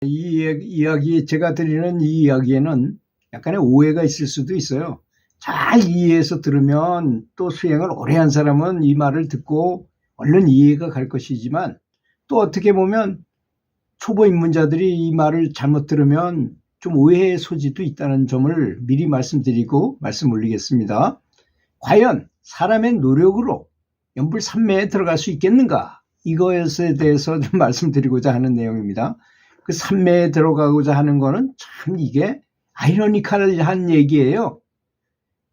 이야기, 제가 드리는 이 이야기에는 약간의 오해가 있을 수도 있어요. 잘 이해해서 들으면 또 수행을 오래 한 사람은 이 말을 듣고 얼른 이해가 갈 것이지만 또 어떻게 보면 초보 입문자들이 이 말을 잘못 들으면 좀 오해의 소지도 있다는 점을 미리 말씀드리고 말씀 올리겠습니다. 과연 사람의 노력으로 연불산매에 들어갈 수 있겠는가? 이것에 대해서 좀 말씀드리고자 하는 내용입니다. 그 산매에 들어가고자 하는 거는 참 이게 아이러니컬한 얘기예요.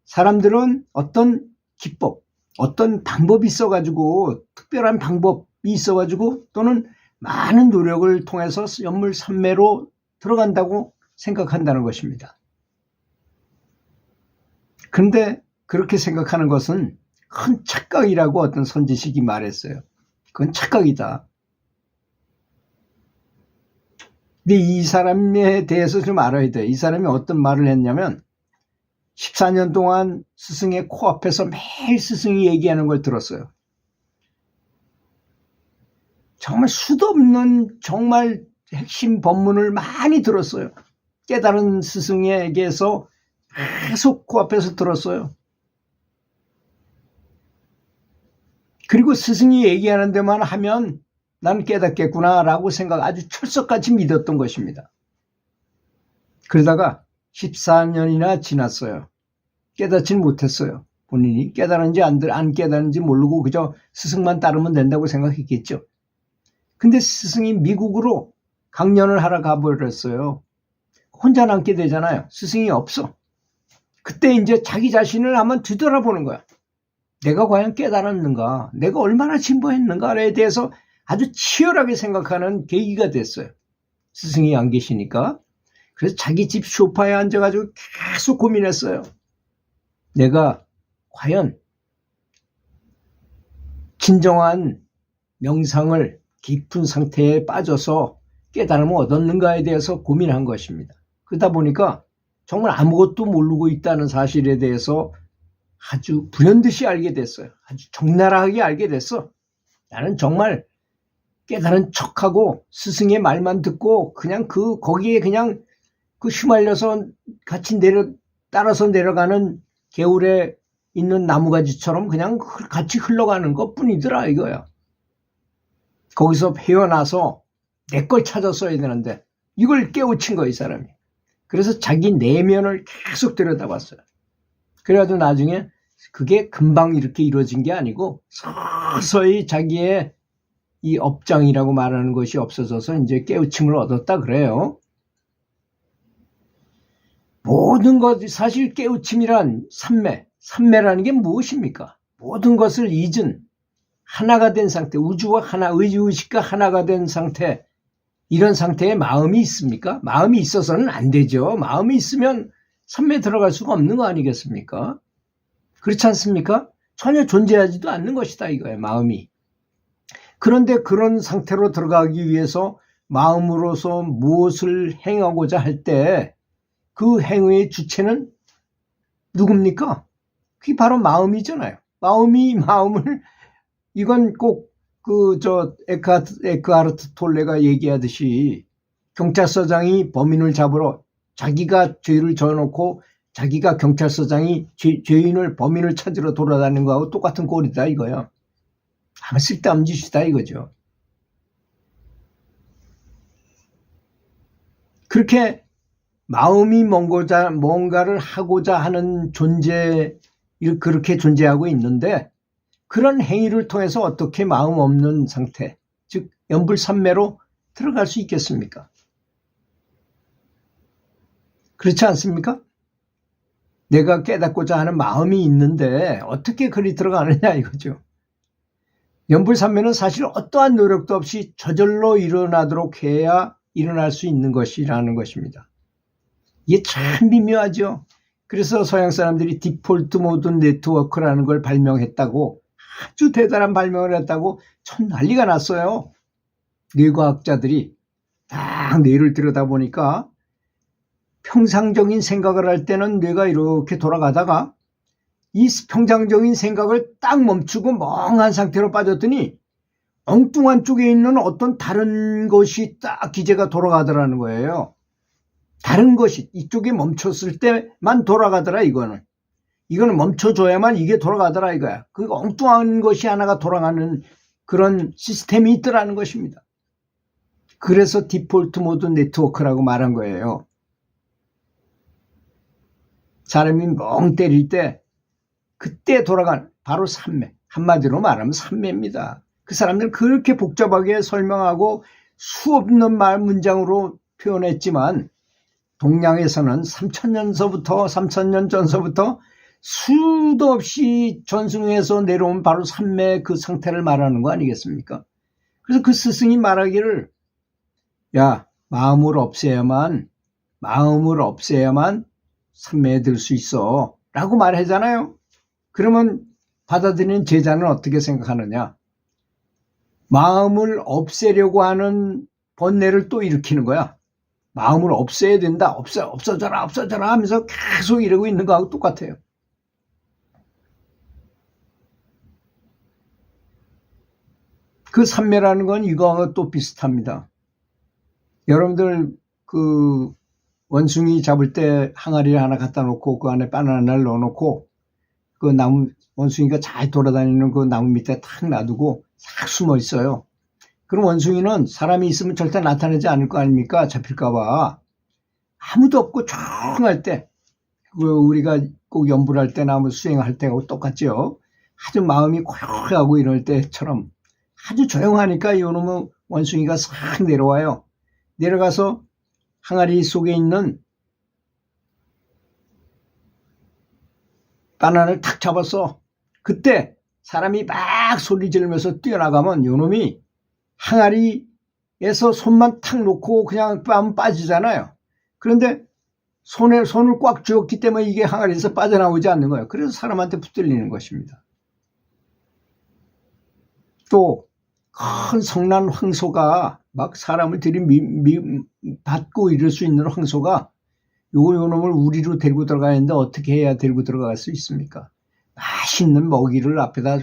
사람들은 어떤 기법, 어떤 방법이 있어가지고 특별한 방법이 있어가지고 또는 많은 노력을 통해서 연물산매로 들어간다고 생각한다는 것입니다. 그런데 그렇게 생각하는 것은 큰 착각이라고 어떤 선지식이 말했어요. 그건 착각이다. 근데 이 사람에 대해서 좀 알아야 돼. 이 사람이 어떤 말을 했냐면 14년 동안 스승의 코앞에서 매일 스승이 얘기하는 걸 들었어요. 정말 수도 없는 정말 핵심 법문을 많이 들었어요. 깨달은 스승에게서 계속 코앞에서 들었어요. 그리고 스승이 얘기하는 데만 하면 난 깨닫겠구나 라고 아주 철석같이 믿었던 것입니다. 그러다가 14년이나 지났어요. 깨닫지는 못했어요. 본인이 깨달은지 안 깨달은지 모르고 그저 스승만 따르면 된다고 생각했겠죠. 근데 스승이 미국으로 강연을 하러 가버렸어요. 혼자 남게 되잖아요. 스승이 없어. 그때 이제 자기 자신을 한번 뒤돌아보는 거야. 내가 과연 깨달았는가? 내가 얼마나 진보했는가에 대해서 아주 치열하게 생각하는 계기가 됐어요. 스승이 안 계시니까. 그래서 자기 집 소파에 앉아가지고 계속 고민했어요. 내가 과연 진정한 명상을 깊은 상태에 빠져서 깨달음을 얻었는가에 대해서 고민한 것입니다. 그러다 보니까 정말 아무것도 모르고 있다는 사실에 대해서 아주 불현듯이 알게 됐어요. 아주 적나라하게 알게 됐어. 나는 정말 깨달은 척하고 스승의 말만 듣고 그냥 거기에 그냥 휘말려서 같이 따라서 내려가는 개울에 있는 나무가지처럼 그냥 같이 흘러가는 것 뿐이더라 이거야. 거기서 헤어나서 내 걸 찾아 써야 되는데 이걸 깨우친 거야 이 사람이. 그래서 자기 내면을 계속 들여다봤어요. 그래가지고 나중에 그게 금방 이렇게 이루어진 게 아니고 서서히 자기의 이 업장이라고 말하는 것이 없어져서 이제 깨우침을 얻었다 그래요. 모든 것, 사실 깨우침이란 산매라는 게 무엇입니까? 모든 것을 잊은 하나가 된 상태, 우주와 하나, 의식과 하나가 된 상태, 이런 상태에 마음이 있습니까? 마음이 있어서는 안 되죠. 마음이 있으면 산매에 들어갈 수가 없는 거 아니겠습니까? 그렇지 않습니까? 전혀 존재하지도 않는 것이다 이거예요, 마음이. 그런데 그런 상태로 들어가기 위해서 마음으로서 무엇을 행하고자 할 때 그 행위의 주체는 누굽니까? 그게 바로 마음이잖아요. 마음을 이건 꼭 에크하르트 톨레가 얘기하듯이 경찰서장이 범인을 잡으러 자기가 죄를 져놓고 자기가 경찰서장이 범인을 찾으러 돌아다니는 거하고 똑같은 꼴이다 이거야. 아무 쓸데없는 짓이다 이거죠. 그렇게 마음이 뭔가를 하고자 하는 그렇게 존재하고 있는데 그런 행위를 통해서 어떻게 마음 없는 상태, 즉 연불산매로 들어갈 수 있겠습니까? 그렇지 않습니까? 내가 깨닫고자 하는 마음이 있는데 어떻게 그리 들어가느냐 이거죠. 연불산매는 사실 어떠한 노력도 없이 저절로 일어나도록 해야 일어날 수 있는 것이라는 것입니다. 이게 참 미묘하죠. 그래서 서양 사람들이 디폴트 모드 네트워크라는 걸 발명했다고, 아주 대단한 발명을 했다고 참 난리가 났어요. 뇌과학자들이 딱 뇌를 들여다보니까 평상적인 생각을 할 때는 뇌가 이렇게 돌아가다가 이 평상적인 생각을 딱 멈추고 멍한 상태로 빠졌더니 엉뚱한 쪽에 있는 어떤 다른 것이 딱 기제가 돌아가더라는 거예요. 다른 것이 이쪽에 멈췄을 때만 돌아가더라. 이거는 멈춰줘야만 이게 돌아가더라 이거야. 그 엉뚱한 것이 하나가 돌아가는 그런 시스템이 있더라는 것입니다. 그래서 디폴트 모드 네트워크라고 말한 거예요. 사람이 멍 때릴 때 그때 돌아간 바로 삼매. 한마디로 말하면 삼매입니다. 그 사람들은 그렇게 복잡하게 설명하고 수없는 문장으로 표현했지만 동양에서는 3000년 전서부터 수도 없이 전승에서 내려온 바로 삼매 그 상태를 말하는 거 아니겠습니까? 그래서 그 스승이 말하기를 야, 마음을 없애야만 삼매에 들 수 있어 라고 말하잖아요. 그러면 받아들이는 제자는 어떻게 생각하느냐? 마음을 없애려고 하는 번뇌를 또 일으키는 거야. 마음을 없애야 된다. 없어져라 하면서 계속 이러고 있는 거하고 똑같아요. 그 삼매라는 건 이거하고 또 비슷합니다. 여러분들 그 원숭이 잡을 때 항아리를 하나 갖다 놓고 그 안에 바나나를 넣어놓고 그 나무 원숭이가 잘 돌아다니는 그 나무 밑에 탁 놔두고 싹 숨어 있어요. 그럼 원숭이는 사람이 있으면 절대 나타나지 않을 거 아닙니까? 잡힐까봐. 아무도 없고 조용할 때, 우리가 꼭 연불 할 때나 뭐 수행할 때하고 똑같죠. 아주 마음이 고요하고 이럴 때처럼 아주 조용하니까 이놈의 원숭이가 싹 내려와요. 내려가서 항아리 속에 있는 바나나를 탁 잡았어. 그때 사람이 막 소리 지르면서 뛰어나가면 이놈이 항아리에서 손만 탁 놓고 그냥 빠지잖아요. 그런데 손을 꽉 쥐었기 때문에 이게 항아리에서 빠져나오지 않는 거예요. 그래서 사람한테 붙들리는 것입니다. 또 큰 성난 황소가 막 사람을 받고 이럴 수 있는 황소가 요놈을 우리로 데리고 들어가야 하는데 어떻게 해야 데리고 들어갈 수 있습니까? 맛있는 먹이를 앞에다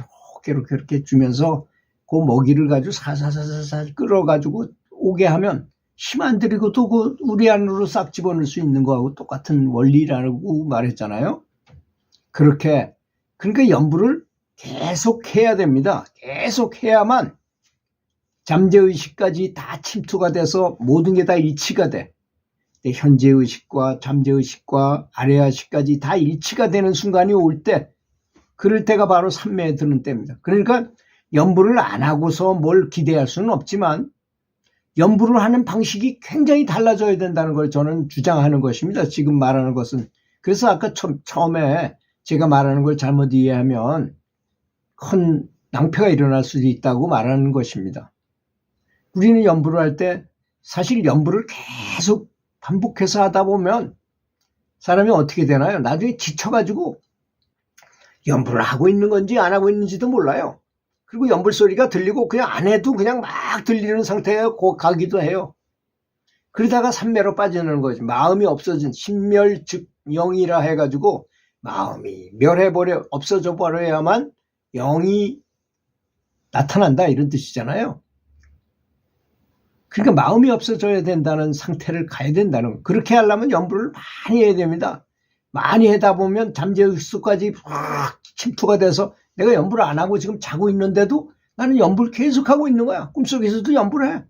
이렇게 주면서 그 먹이를 가지고 사사사사사 끌어가지고 오게 하면 힘 안 들이고도 그 우리 안으로 싹 집어넣을 수 있는 거하고 똑같은 원리라고 말했잖아요. 그러니까 연불을 계속 해야 됩니다. 계속 해야만 잠재의식까지 다 침투가 돼서 모든 게 다 일치가 돼. 현재의식과 잠재의식과 아래의식까지 다 일치가 되는 순간이 올 때, 그럴 때가 바로 삼매에 드는 때입니다. 그러니까 연불을 안 하고서 뭘 기대할 수는 없지만 연불을 하는 방식이 굉장히 달라져야 된다는 걸 저는 주장하는 것입니다. 지금 말하는 것은. 그래서 아까 처음에 제가 말하는 걸 잘못 이해하면 큰 낭패가 일어날 수도 있다고 말하는 것입니다. 우리는 연불을 할 때 사실 연불을 계속 반복해서 하다 보면 사람이 어떻게 되나요? 나중에 지쳐가지고 연불을 하고 있는 건지 안 하고 있는지도 몰라요. 그리고 연불 소리가 들리고 그냥 안 해도 그냥 막 들리는 상태에 가기도 해요. 그러다가 삼매로 빠지는 거지. 마음이 없어진 신멸즉영이라 해가지고 마음이 없어져 버려야만 영이 나타난다 이런 뜻이잖아요. 그러니까 마음이 없어져야 된다는 상태를 가야 된다는 거. 그렇게 하려면 연불을 많이 해야 됩니다. 많이 하다 보면 잠재의식까지 확 침투가 돼서 내가 연불을 안 하고 지금 자고 있는데도 나는 연불 계속하고 있는 거야. 꿈속에서도 연불해.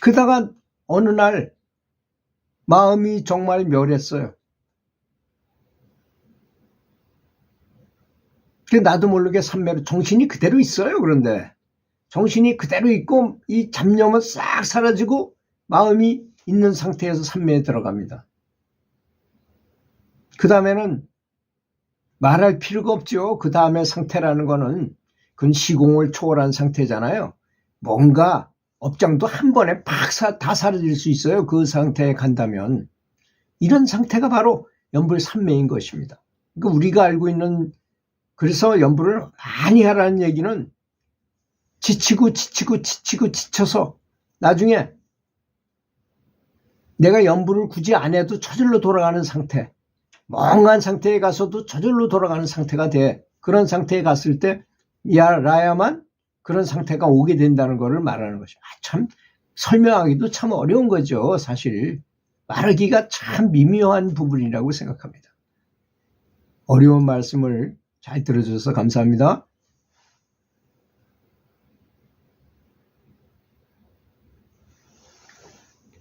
그러다가 어느 날 마음이 정말 멸했어요. 나도 모르게 삼매로 정신이 그대로 있어요. 그런데 정신이 그대로 있고 이 잡념은 싹 사라지고 마음이 있는 상태에서 삼매에 들어갑니다. 그 다음에는 말할 필요가 없죠. 그 다음에 상태라는 거는 그건 시공을 초월한 상태잖아요. 뭔가 업장도 한 번에 다 사라질 수 있어요. 그 상태에 간다면. 이런 상태가 바로 연불 삼매인 것입니다. 그러니까 우리가 알고 있는, 그래서 연불을 많이 하라는 얘기는 지쳐서 나중에 내가 연불을 굳이 안 해도 저절로 돌아가는 상태, 멍한 상태에 가서도 저절로 돌아가는 상태가 돼. 그런 상태에 갔을 때 라야만 그런 상태가 오게 된다는 것을 말하는 것입니다. 참 설명하기도 참 어려운 거죠. 사실 말하기가 참 미묘한 부분이라고 생각합니다. 어려운 말씀을 잘 들어주셔서 감사합니다.